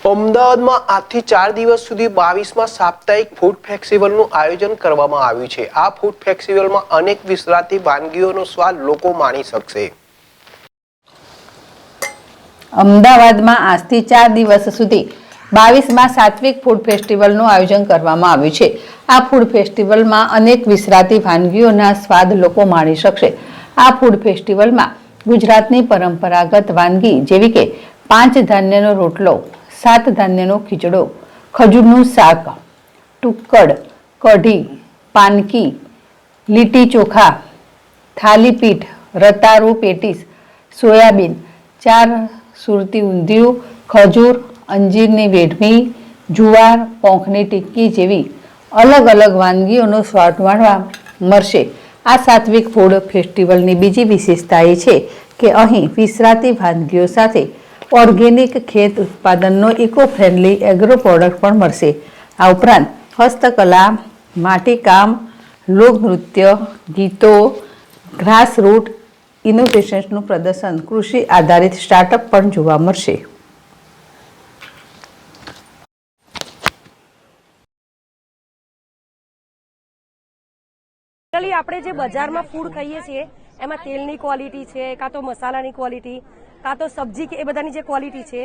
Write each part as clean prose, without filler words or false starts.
અમદાવાદમાં આજથી 4 દિવસ સુધી 22મા સાપ્તાહિક ફૂડ ફેસ્ટિવલનું આયોજન કરવામાં આવ્યું છે। આ ફૂડ ફેસ્ટિવલમાં અનેક વિસરાતી વાનગીઓનો સ્વાદ લોકો માણી શકશે। અમદાવાદમાં આજથી 4 દિવસ સુધી 22મા સાત્વિક ફૂડ ફેસ્ટિવલનું આયોજન કરવામાં આવ્યું છે। આ ફૂડ ફેસ્ટિવલમાં અનેક વિસરાતી વાનગીઓના સ્વાદ લોકો માણી શકશે। આ ફૂડ ફેસ્ટિવલમાં ગુજરાતની પરંપરાગત વાનગી જેવી કે 5 ધાન્યનો રોટલો, 7 ધાન્યનો ખીચડો, ખજૂરનું શાક, ટુક્કડ, કઢી, પાનકી, લીટી ચોખા, થાલીપીઠ, રતાળુ પેટીસ, સોયાબીન, 4 સુરતી ઊંધિયું, ખજૂર, અંજીરની વેડમી, જુવાર, પોંખની ટિક્કી જેવી અલગ અલગ વાનગીઓનો સ્વાદ માણવા મળશે। આ સાત્વિક ફૂડ ફેસ્ટિવલની બીજી વિશેષતા એ છે કે અહીં વિસરાતી વાનગીઓ સાથે ઓર્ગેનિક ખેત ઉત્પાદનનો ઇકો ફ્રેન્ડલી એગ્રો પ્રોડક્ટ પણ મળશે। આ ઉપરાંત હસ્તકલા, માટીકામ, લોકનૃત્ય, ગીતો, ગ્રાસરૂટ ઇનોવેશન્સનું પ્રદર્શન, કૃષિ આધારિત સ્ટાર્ટઅપ પણ જોવા મળશે। આપણે જે બજારમાં ફૂડ ખાઈએ છીએ એમાં તેલની ક્વોલિટી છે, કાં તો મસાલાની ક્વોલિટી, કાં તો સબ્જી કે એ બધાની જે ક્વોલિટી છે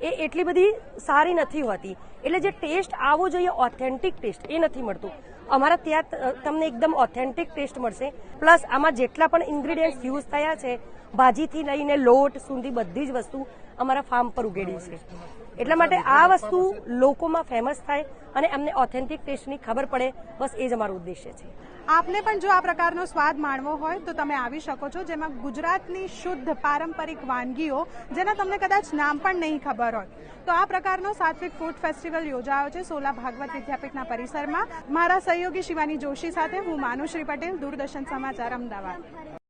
એ એટલી બધી સારી નથી હોતી। એટલે જે ટેસ્ટ આવવો જોઈએ ઓથેન્ટિક ટેસ્ટ એ નથી મળતું। અમારા ત્યાં તમને એકદમ ઓથેન્ટિક ટેસ્ટ મળશે। પ્લસ આમાં જેટલા પણ ઇન્ગ્રીડિયન્ટ્સ યુઝ થયા છે, ભાજીથી લઈને લોટ સુધી બધી જ વસ્તુ અમારા ફાર્મ પર ઉગેડી છે। એટલા માટે આ વસ્તુ લોકોમાં ફેમસ થાય અને અમને ઓથેન્ટિક ટેસ્ટની ખબર પડે, બસ એ જ અમારો ઉદ્દેશ્ય છે। આપને પણ જો આ પ્રકારનો સ્વાદ માણવો હોય તો તમે આવી શકો છો, જેમાં ગુજરાતની શુદ્ધ પારંપરિક વાનગીઓ જેના તમને કદાચ નામ પણ નહીં ખબર હોય, તો આ પ્રકારનો સાત્વિક ફૂડ ફેસ્ટિવલ યોજાયો છે સોલા ભાગવત વિદ્યાપીઠના પરિસરમાં। મારા સહયોગી શિવાની જોશી સાથે હું માનુશ્રી પટેલ, દૂરદર્શન સમાચાર, અમદાવાદ।